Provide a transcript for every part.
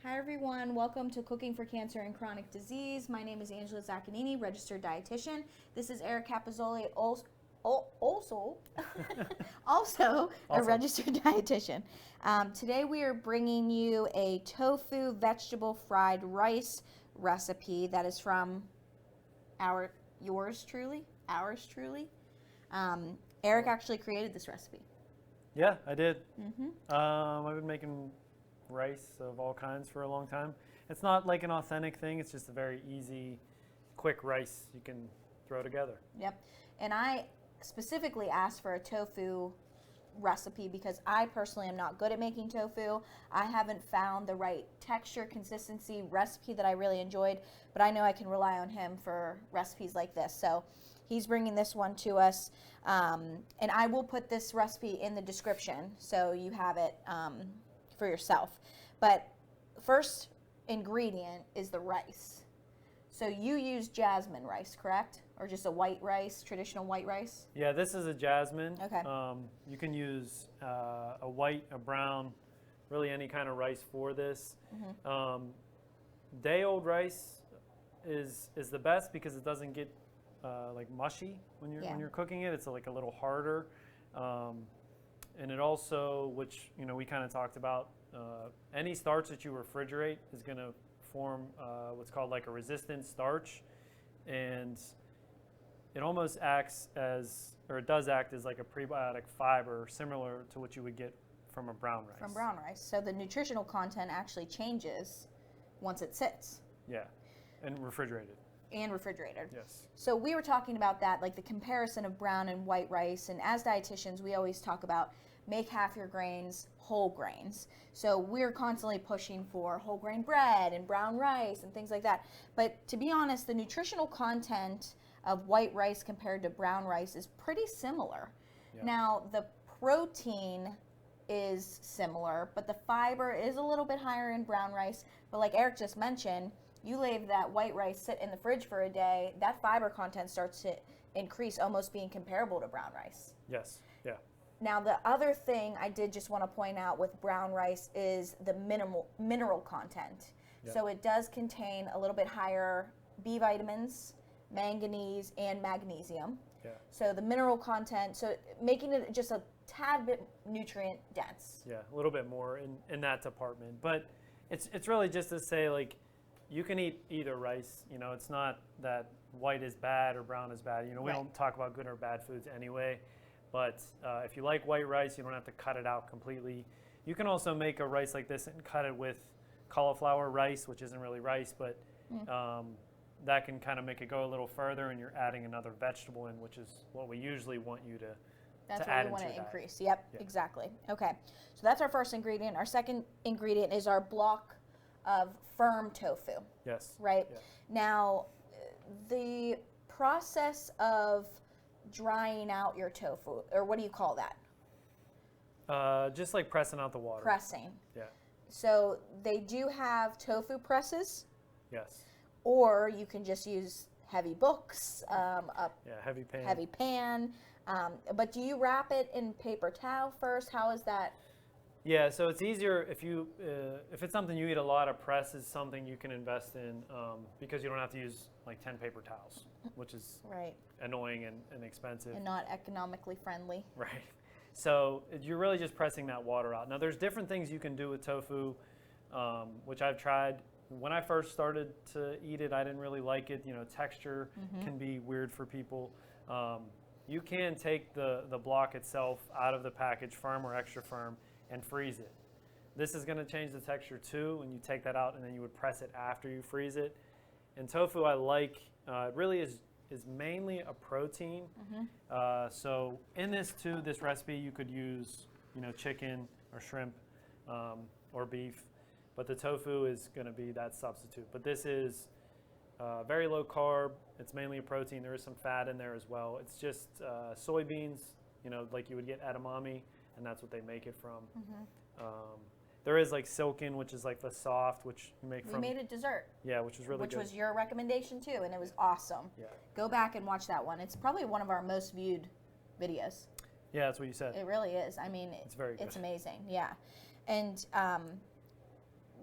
Hi everyone, welcome to Cooking for Cancer and Chronic Disease. My name is Angela Zaccanini, registered dietitian. This is Eric Capozzoli, also a registered dietitian. Today we are bringing you a tofu vegetable fried rice recipe that is from ours truly. Eric actually created this recipe. Yeah, I did. I've been making rice of all kinds for a long time. It's not like an authentic thing. It's just a very easy, quick rice you can throw together. Yep. And I specifically asked for a tofu recipe because I personally am not good at making tofu. I haven't found the right texture, consistency, recipe that I really enjoyed, but I know I can rely on him for recipes like this. So he's bringing this one to us, and I will put this recipe in the description so you have it for yourself. But first ingredient is the rice. So you use jasmine rice, correct? Or just a white rice, traditional white rice? Yeah, this is a jasmine. Okay. You can use a white, a brown, really any kind of rice for this. Day-old rice is the best because it doesn't get like mushy when you're cooking it. It's like a little harder. And it also, which we kind of talked about, any starch that you refrigerate is going to form what's called like a resistant starch, and it almost acts as, or it does act as like a prebiotic fiber, similar to what you would get from a brown rice. From brown rice. So the nutritional content actually changes once it sits. Yeah, and refrigerated. Yes. So we were talking about that, like the comparison of brown and white rice. And as dietitians, we always talk about make half your grains whole grains. So we're constantly pushing for whole grain bread and brown rice and things like that. But to be honest, the nutritional content of white rice compared to brown rice is pretty similar. Yeah. Now, the protein is similar, but the fiber is a little bit higher in brown rice. But like Eric just mentioned, you leave that white rice sit in the fridge for a day, that fiber content starts to increase, almost being comparable to brown rice. Yes, yeah. Now, the other thing I did just want to point out with brown rice is the mineral content. Yeah. So it does contain a little bit higher B vitamins, manganese, and magnesium. Yeah. So the mineral content, so making it just a tad bit nutrient dense. Yeah, a little bit more in that department. But it's really just to say, like, you can eat either rice. It's not that white is bad or brown is bad. We don't talk about good or bad foods anyway. But if you like white rice, you don't have to cut it out completely. You can also make a rice like this and cut it with cauliflower rice, which isn't really rice, but that can kind of make it go a little further, and you're adding another vegetable in, which is what we usually want you to add. That's what we want to increase. Yep, exactly. Okay, so that's our first ingredient. Our second ingredient is our block of firm tofu. Yes. Right? Yeah. Now, the process of drying out your tofu, or what do you call that? Just like pressing out the water. Pressing. Yeah. So they do have tofu presses. Yes. Or you can just use heavy books, heavy pan. Heavy pan. But do you wrap it in paper towel first? How is that? Yeah, so it's easier if it's something you eat a lot of. Press is something you can invest in because you don't have to use like 10 paper towels, which is annoying and expensive. And not economically friendly. Right. So you're really just pressing that water out. Now there's different things you can do with tofu, which I've tried. When I first started to eat it, I didn't really like it. Texture can be weird for people. You can take the block itself out of the package, firm or extra firm, and freeze it. This is going to change the texture too, and you take that out and then you would press it after you freeze it. And tofu, I like, it really is mainly a protein. So in this recipe, you could use chicken or shrimp or beef, but the tofu is going to be that substitute. But this is very low carb. It's mainly a protein. There is some fat in there as well. It's just soybeans, like you would get edamame, and that's what they make it from. There is like silken, which is like the soft, which you make from. We made a dessert. Yeah, which was really good. Which was your recommendation too, and it was awesome. Yeah. Go back and watch that one. It's probably one of our most viewed videos. Yeah, that's what you said. It really is. I mean, it's very good. It's amazing. Yeah, and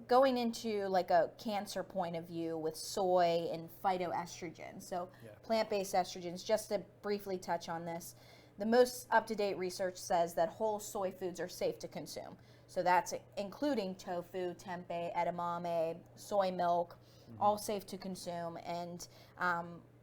going into like a cancer point of view with soy and phytoestrogens, so plant-based estrogens, just to briefly touch on this, the most up-to-date research says that whole soy foods are safe to consume. So that's including tofu, tempeh, edamame, soy milk, all safe to consume and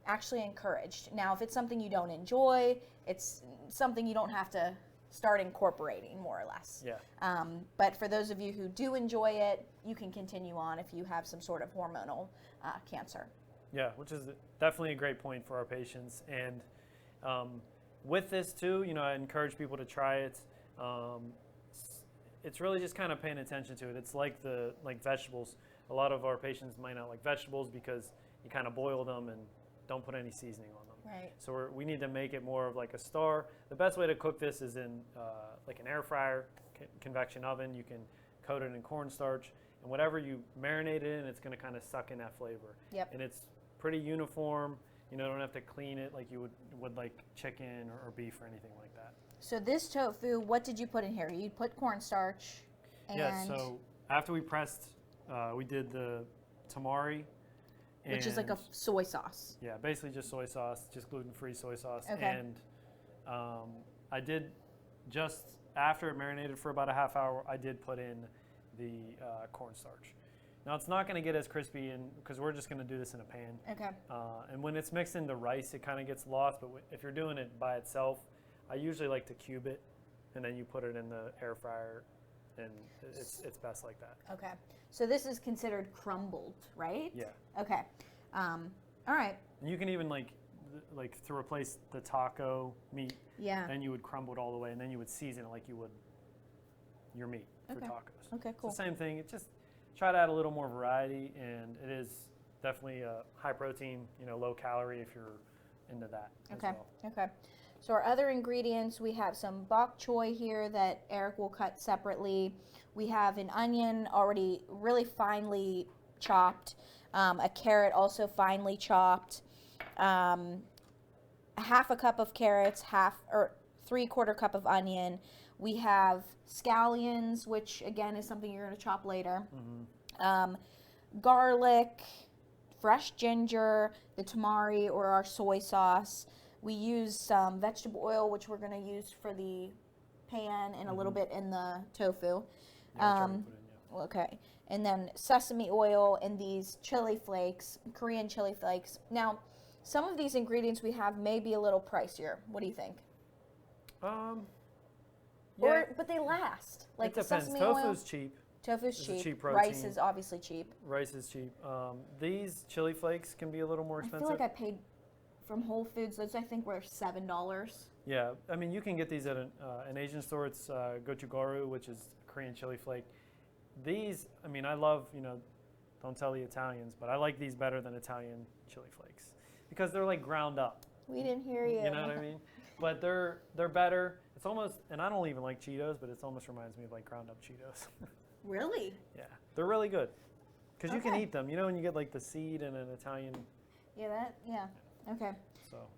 actually encouraged. Now, if it's something you don't enjoy, it's something you don't have to start incorporating, more or less. Yeah. But for those of you who do enjoy it, you can continue on if you have some sort of hormonal cancer. Yeah, which is definitely a great point for our patients. And with this too, I encourage people to try it. It's really just kind of paying attention to it. It's like vegetables. A lot of our patients might not like vegetables because you kind of boil them and don't put any seasoning on them. Right. So we need to make it more of like a star. The best way to cook this is in like an air fryer, convection oven. You can coat it in cornstarch, and whatever you marinate it in, it's going to kind of suck in that flavor. Yep. And it's pretty uniform. Don't have to clean it like you would like chicken or beef or anything like that. So this tofu, what did you put in here? You put cornstarch. And yeah, so after we pressed, we did the tamari. Which is like a soy sauce. Yeah, basically just soy sauce, just gluten-free soy sauce. Okay. And I did, just after it marinated for about a half hour, I did put in the cornstarch. Now it's not going to get as crispy because we're just going to do this in a pan. Okay. And when it's mixed into rice, it kind of gets lost. But if you're doing it by itself, I usually like to cube it, and then you put it in the air fryer, and it's best like that. Okay. So this is considered crumbled, right? Yeah. Okay. All right. And you can even like to replace the taco meat. Yeah. Then you would crumble it all the way, and then you would season it like you would your meat for tacos. Okay, cool. It's the same thing. It just try to add a little more variety, and it is definitely a high protein, low calorie if you're into that. Okay. As well. Okay. So our other ingredients, we have some bok choy here that Eric will cut separately. We have an onion already really finely chopped, a carrot also finely chopped, half a cup of carrots, 3/4 cup of onion. We have scallions, which again is something you're going to chop later. Mm-hmm. Garlic, fresh ginger, the tamari or our soy sauce. We use some vegetable oil, which we're going to use for the pan and a little bit in the tofu. Okay. And then sesame oil and these chili flakes, Korean chili flakes. Now, some of these ingredients we have may be a little pricier. What do you think? Yeah. But they last. Like it depends. Tofu's cheap. Tofu's It's cheap. a cheap protein. Rice is obviously cheap. Rice is cheap. These chili flakes can be a little more expensive. I feel like I paid from Whole Foods. Those I think were $7. Yeah, I mean you can get these at an Asian store. It's gochugaru, which is Korean chili flake. These, I mean, I love, don't tell the Italians, but I like these better than Italian chili flakes because they're like ground up. We didn't hear you. You know what I mean? But they're better. It's almost, and I don't even like Cheetos, but it almost reminds me of like ground up Cheetos. Really? Yeah, they're really good because you can eat them. When you get like the seed and an Italian. Yeah, okay.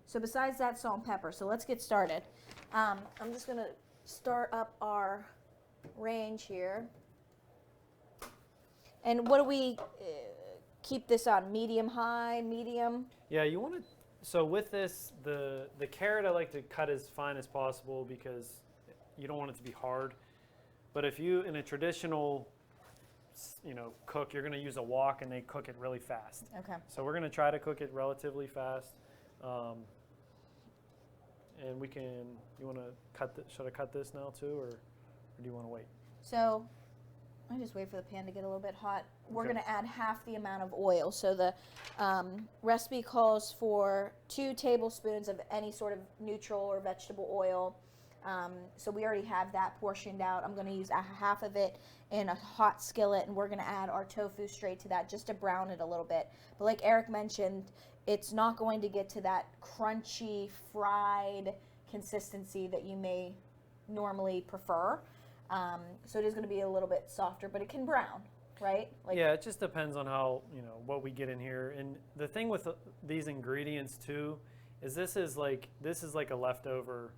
So besides that, salt and pepper. So let's get started. I'm just gonna start up our range here. And what do we keep this on? Medium, high, medium? Yeah, you want to. So with this, the carrot I like to cut as fine as possible because you don't want it to be hard. But if you, in a traditional, cook, you're going to use a wok and they cook it really fast. Okay. So we're going to try to cook it relatively fast. And we can, you want to cut, should I cut this now too, or do you want to wait? So I just wait for the pan to get a little bit hot. We're Okay. going to add half the amount of oil. So the recipe calls for 2 tablespoons of any sort of neutral or vegetable oil. So we already have that portioned out. I'm going to use half of it in a hot skillet, and we're going to add our tofu straight to that just to brown it a little bit. But like Eric mentioned, it's not going to get to that crunchy, fried consistency that you may normally prefer. So it is going to be a little bit softer, but it can brown, right? Yeah, it just depends on how, what we get in here. And the thing with these ingredients too, is this is like a leftover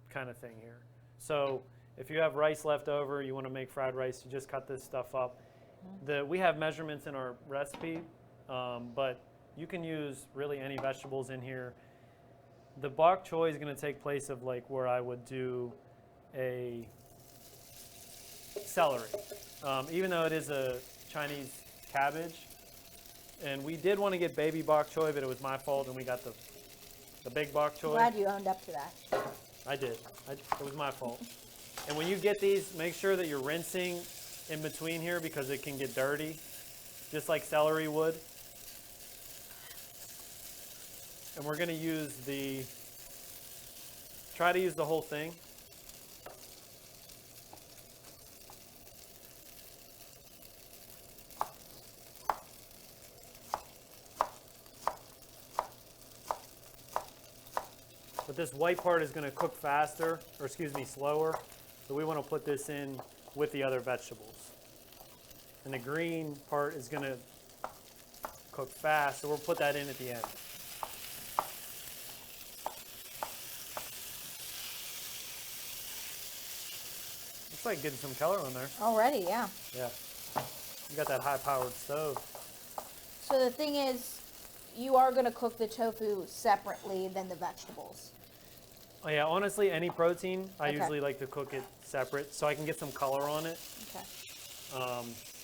kind of thing here. So if you have rice left over, you want to make fried rice, you just cut this stuff up. We have measurements in our recipe, but you can use really any vegetables in here. The bok choy is going to take place of like where I would do a celery, even though it is a Chinese cabbage. And we did want to get baby bok choy, but it was my fault, and we got the big bok choy. Glad you owned up to that. I did. It was my fault. And when you get these, make sure that you're rinsing in between here because it can get dirty, just like celery would. And we're going to use try to use the whole thing. But this white part is going to cook faster, or excuse me, slower. So we want to put this in with the other vegetables. And the green part is going to cook fast, so we'll put that in at the end. Looks like getting some color on there. Already, yeah. Yeah. You got that high-powered stove. So the thing is, you are going to cook the tofu separately than the vegetables. Oh yeah, honestly, any protein, I usually like to cook it separate so I can get some color on it. Okay.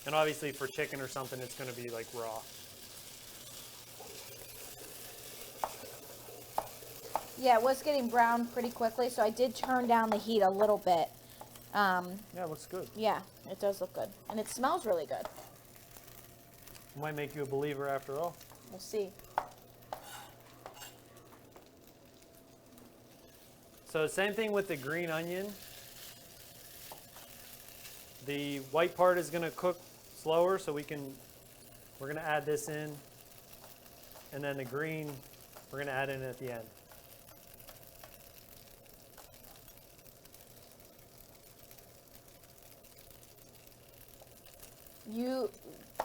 And obviously for chicken or something, it's going to be like raw. Yeah, it was getting brown pretty quickly, so I did turn down the heat a little bit. Yeah, it looks good. Yeah, it does look good. And it smells really good. Might make you a believer after all. We'll see. So same thing with the green onion. The white part is going to cook slower, so we're going to add this in. And then the green, we're going to add in at the end.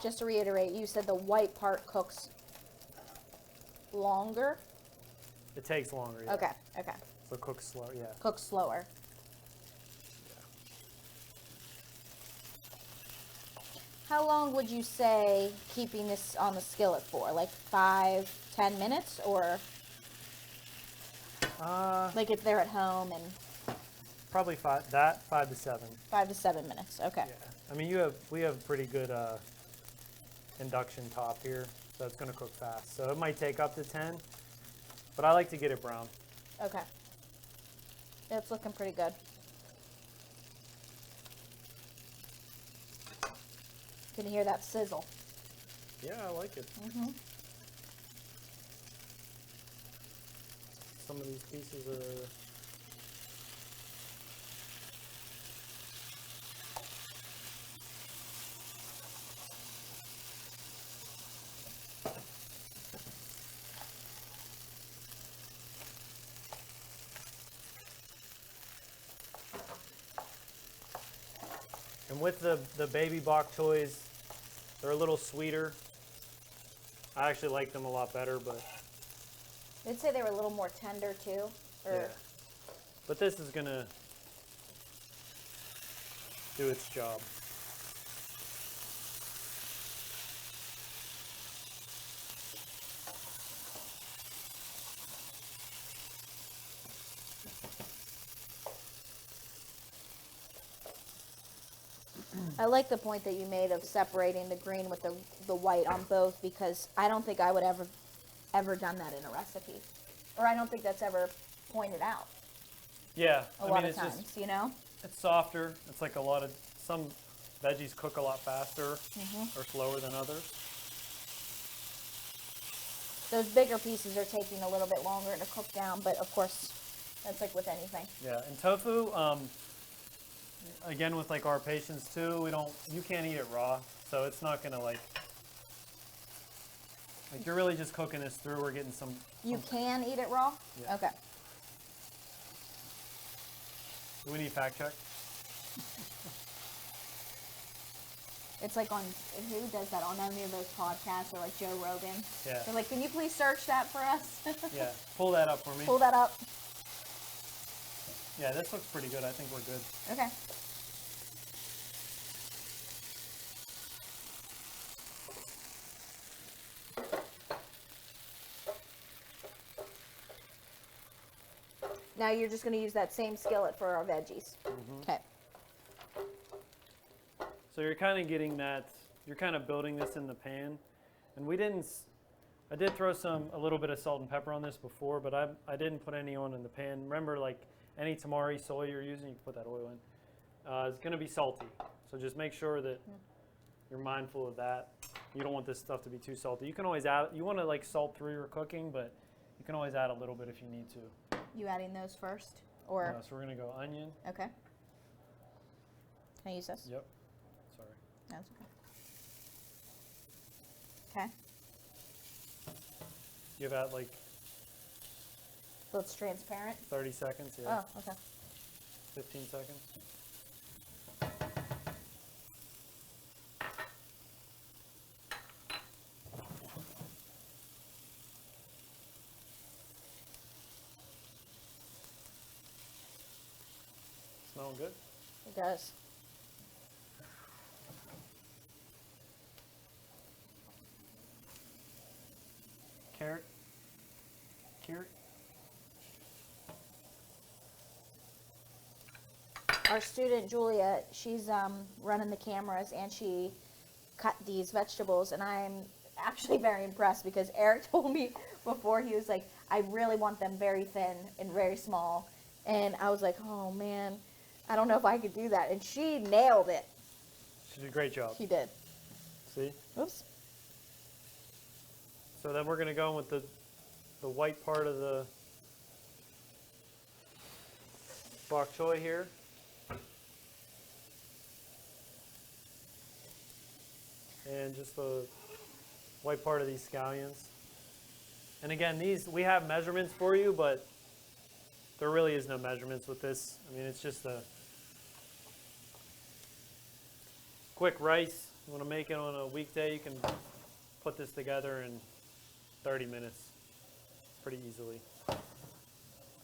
Just to reiterate, you said the white part cooks longer? It takes longer, yeah. Okay, okay. So cook slow, yeah. Cook slower. How long would you say keeping this on the skillet for? Like 5-10 minutes, or like if they're at home and Probably 5 to 7. 5 to 7 minutes. Okay. Yeah. I mean, we have pretty good induction top here, so it's going to cook fast. So it might take up to 10, but I like to get it brown. Okay. It's looking pretty good. Can you hear that sizzle? Yeah, I like it. Mm-hmm. Some of these pieces are... And with the baby bok choys, they're a little sweeter. I actually like them a lot better, but... They'd say they were a little more tender too. Or... Yeah. But this is gonna do its job. I like the point that you made of separating the green with the white on both, because I don't think I would ever done that in a recipe, or I don't think that's ever pointed out. Yeah, A lot of times, you know? It's softer. It's like some veggies cook a lot faster or slower than others. Those bigger pieces are taking a little bit longer to cook down, but of course, that's like with anything. Yeah, and tofu, again with like our patients too, you can't eat it raw, so it's not gonna like you're really just cooking this through. We're getting some. You can eat it raw? Yeah. Okay. Do we need fact check? It's like on, who does that on any of those podcasts, or like Joe Rogan? Yeah. They're like, can you please search that for us? Yeah, pull that up for me. Pull that up. Yeah, this looks pretty good. I think we're good. Okay. now you're just going to use that same skillet for our veggies. Okay. So you're kind of getting that, you're kind of building this in the pan. And I did throw a little bit of salt and pepper on this before, but I didn't put any on in the pan. Remember, like any tamari soy you're using, you can put that oil in. It's going to be salty. So just make sure that you're mindful of that. You don't want this stuff to be too salty. You can always add, you want to like salt through your cooking, but you can always add a little bit if you need to. You adding those first? Or? So we're going to go onion. Okay. Can I use this? Yep. Sorry. That's okay. Okay. Give that like So it's transparent? 30 seconds. Yeah. Oh, okay. 15 seconds. Smelling good? It does. Carrot. Our student Julia, she's running the cameras and she cut these vegetables, and I'm actually very impressed because Eric told me before, he was like, I really want them very thin and very small, and I was like, oh man, I don't know if I could do that, and she nailed it. She did a great job. She did. See? Oops. So then we're going to go in with the white part of the bok choy here. And just the white part of these scallions. And again, these, we have measurements for you, but there really is no measurements with this. I mean, it's just a quick rice. You want to make it on a weekday, you can put this together in 30 minutes pretty easily.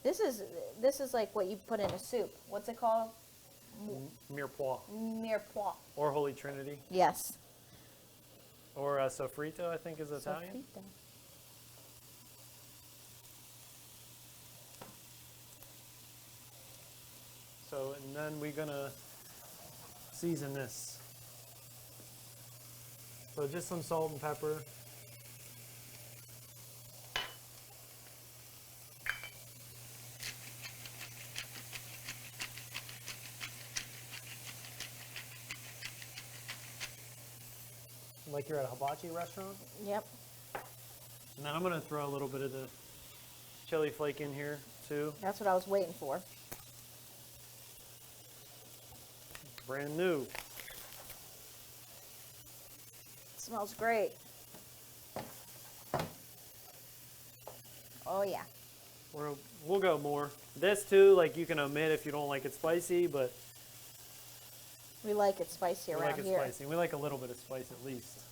This is like what you put in a soup. What's it called? Mirepoix. Mirepoix. Or Holy Trinity. Yes. Or sofrito, I think is Italian. Sofrito. So, and then we're gonna season this. So just some salt and pepper. Like you're at a hibachi restaurant. Yep. And then I'm gonna throw a little bit of the chili flake in here too. That's what I was waiting for. Brand new. It smells great. Oh yeah. We'll go more. This too, like you can omit if you don't like it spicy, but we like it spicy around here. We like it spicy. We like a little bit of spice at least.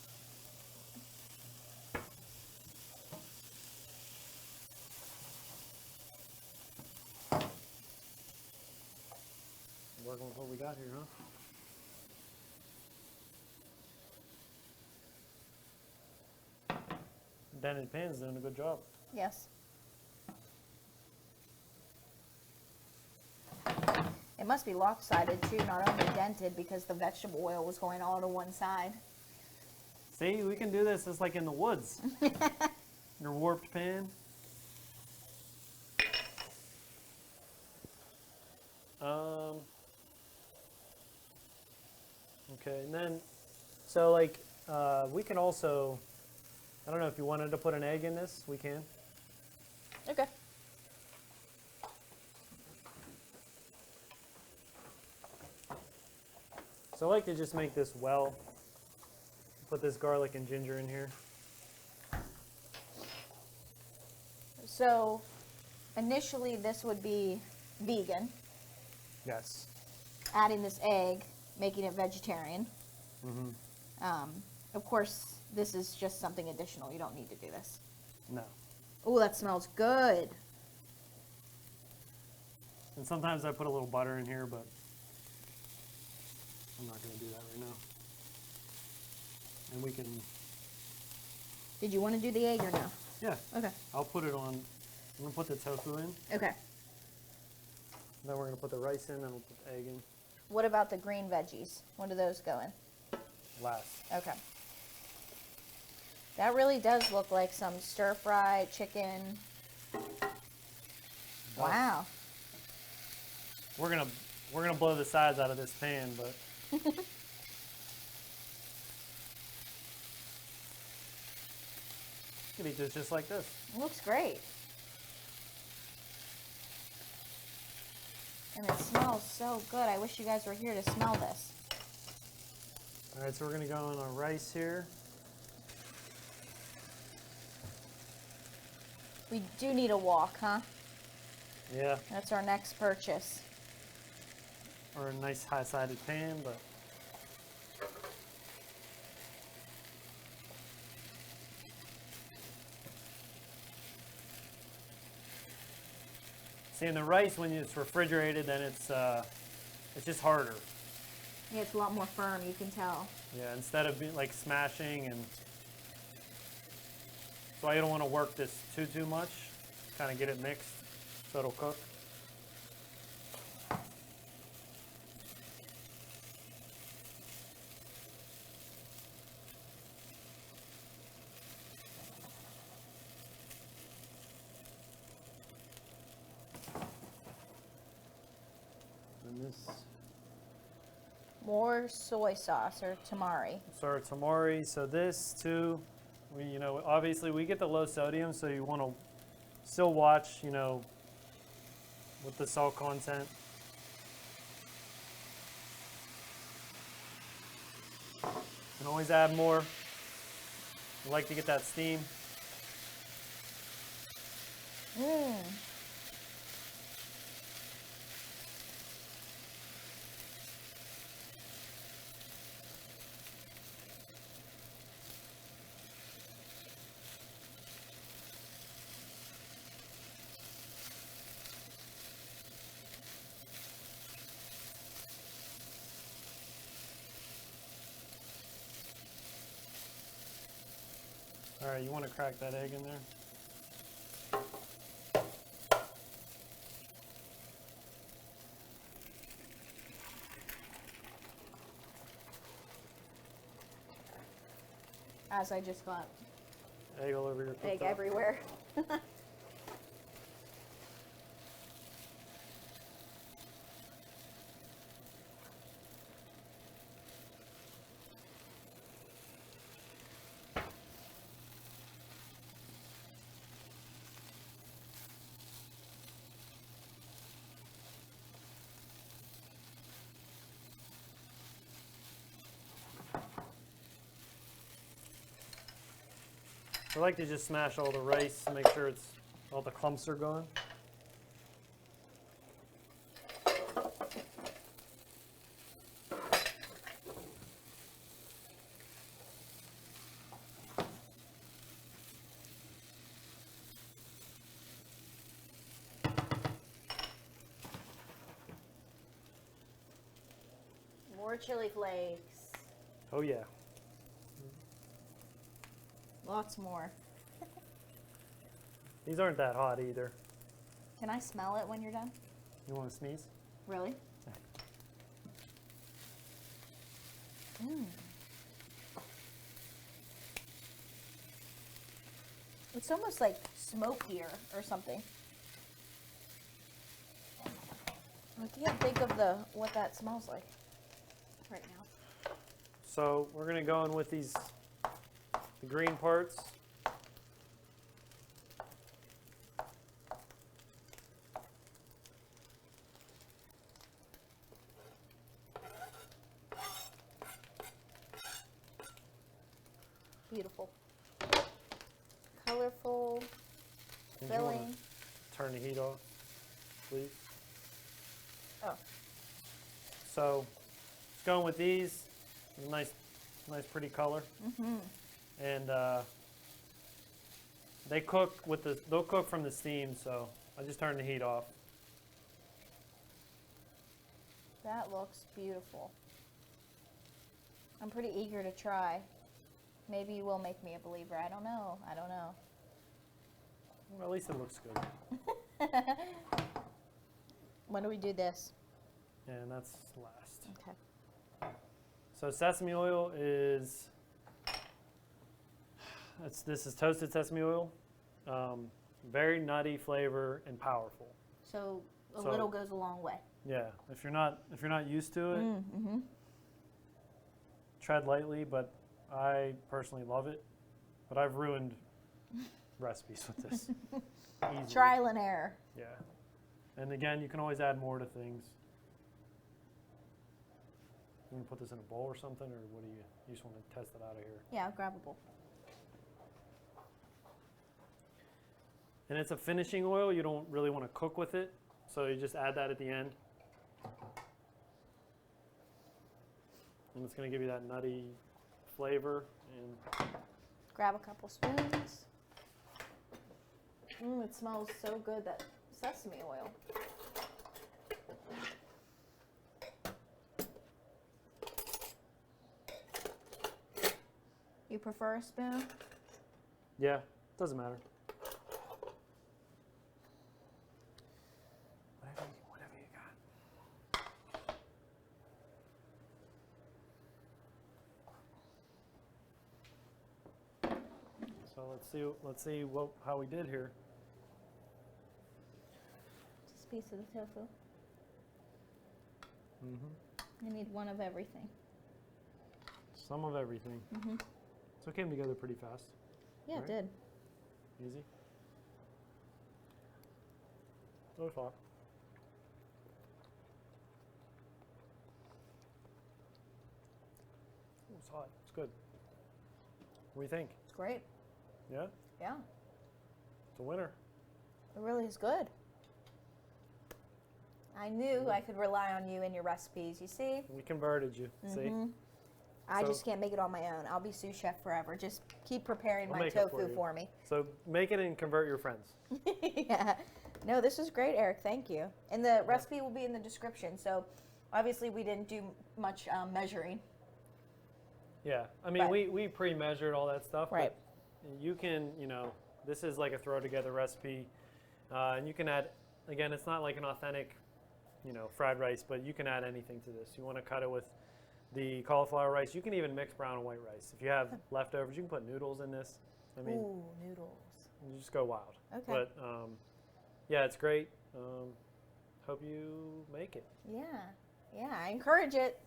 Working with what we got here, huh? Dented pan's doing a good job. Yes. It must be lopsided too, not only dented because the vegetable oil was going all to one side. See, we can do this. It's like in the woods. Your warped pan. Okay, and then, so like, we can also, I don't know if you wanted to put an egg in this, we can. Okay. So I like to just make this well. Put this garlic and ginger in here. So initially this would be vegan. Yes. Adding this egg, making it vegetarian. Mm-hmm. Of course, this is just something additional. You don't need to do this. No. Oh, that smells good. And sometimes I put a little butter in here, but I'm not going to do that right now. And we can... Did you want to do the egg or no? Yeah. Okay. I'll put it on... I'm going to put the tofu in. Okay. Then we're going to put the rice in, then we'll put the egg in. What about the green veggies? When do those go in? Last. Okay. That really does look like some stir-fried chicken. Wow. We're gonna blow the sides out of this pan, but you could eat this just like this. It looks great. And it smells so good. I wish you guys were here to smell this. All right, so we're gonna go on our rice here. We do need a wok, huh? Yeah. That's our next purchase. Or a nice high-sided pan, but see, in the rice, when it's refrigerated, then it's just harder. Yeah, it's a lot more firm, you can tell. Yeah, instead of being like smashing, and so I don't want to work this too much. Kind of get it mixed so it'll cook. And this. More soy sauce or tamari. So tamari. So this too, you know, obviously we get the low sodium, so you want to still watch, you know, with the salt content. And always add more. I like to get that steam. Mmm. All right, you want to crack that egg in there? As I just got Egg all over your egg cooktop. everywhere. I like to just smash all the rice, make sure it's all the clumps are gone. More chili flakes. Oh yeah. Lots more. These aren't that hot either. Can I smell it when you're done? You want to sneeze? Really? Mm. It's almost like smokier or something. I can't think of what that smells like right now. So we're gonna go in with the green parts. Beautiful. Colorful. And you wanna Filling. turn the heat off, please. Oh. So it's going with these. Nice pretty color. Mm-hmm. And they'll cook from the steam, so I just turned the heat off. That looks beautiful. I'm pretty eager to try. Maybe you will make me a believer. I don't know. Well, at least it looks good. When do we do this? And that's last. Okay. So sesame oil is, this is toasted sesame oil. Very nutty flavor and powerful. So a little goes a long way. Yeah, if you're not used to it, tread lightly. But I personally love it. But I've ruined recipes with this. Easily. Trial and error. Yeah, and again, you can always add more to things. You want to put this in a bowl or something, or what do you just want to test it out of here? Yeah, I'll grab a bowl. And it's a finishing oil. You don't really want to cook with it, so you just add that at the end. And it's going to give you that nutty flavor. And grab a couple spoons. It smells so good, that sesame oil. You prefer a spoon? Yeah, doesn't matter. Whatever you got. So let's see how we did here. Just a piece of the tofu. I need one of everything. Some of everything. So it came together pretty fast. Yeah, right? It did. Easy. No thought. Oh, it's hot. It's good. What do you think? It's great. Yeah? Yeah, It's a winner. it really is good. I knew I could rely on you and your recipes, you see? We converted you. See? I So- just can't make it on my own. I'll be sous chef forever. Just keep preparing I'll my make it tofu you. for me. So make it and convert your friends. Yeah. No, this is great, Eric. Thank you. And the recipe will be in the description. So obviously we didn't do much measuring. Yeah. I mean, But- we pre-measured all that stuff. Right. But you can, this is like a throw together recipe. And you can add, again, it's not like an authentic, fried rice, but you can add anything to this. You want to cut it with the cauliflower rice. You can even mix brown and white rice. If you have leftovers, you can put noodles in this. I mean, Ooh, noodles. you just go wild. Okay. But yeah, it's great. Hope you make it. Yeah. Yeah, I encourage it.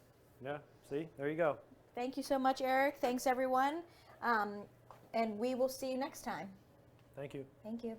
Yeah. See, there you go. Thank you so much, Eric. Thanks, everyone. And we will see you next time. Thank you. Thank you.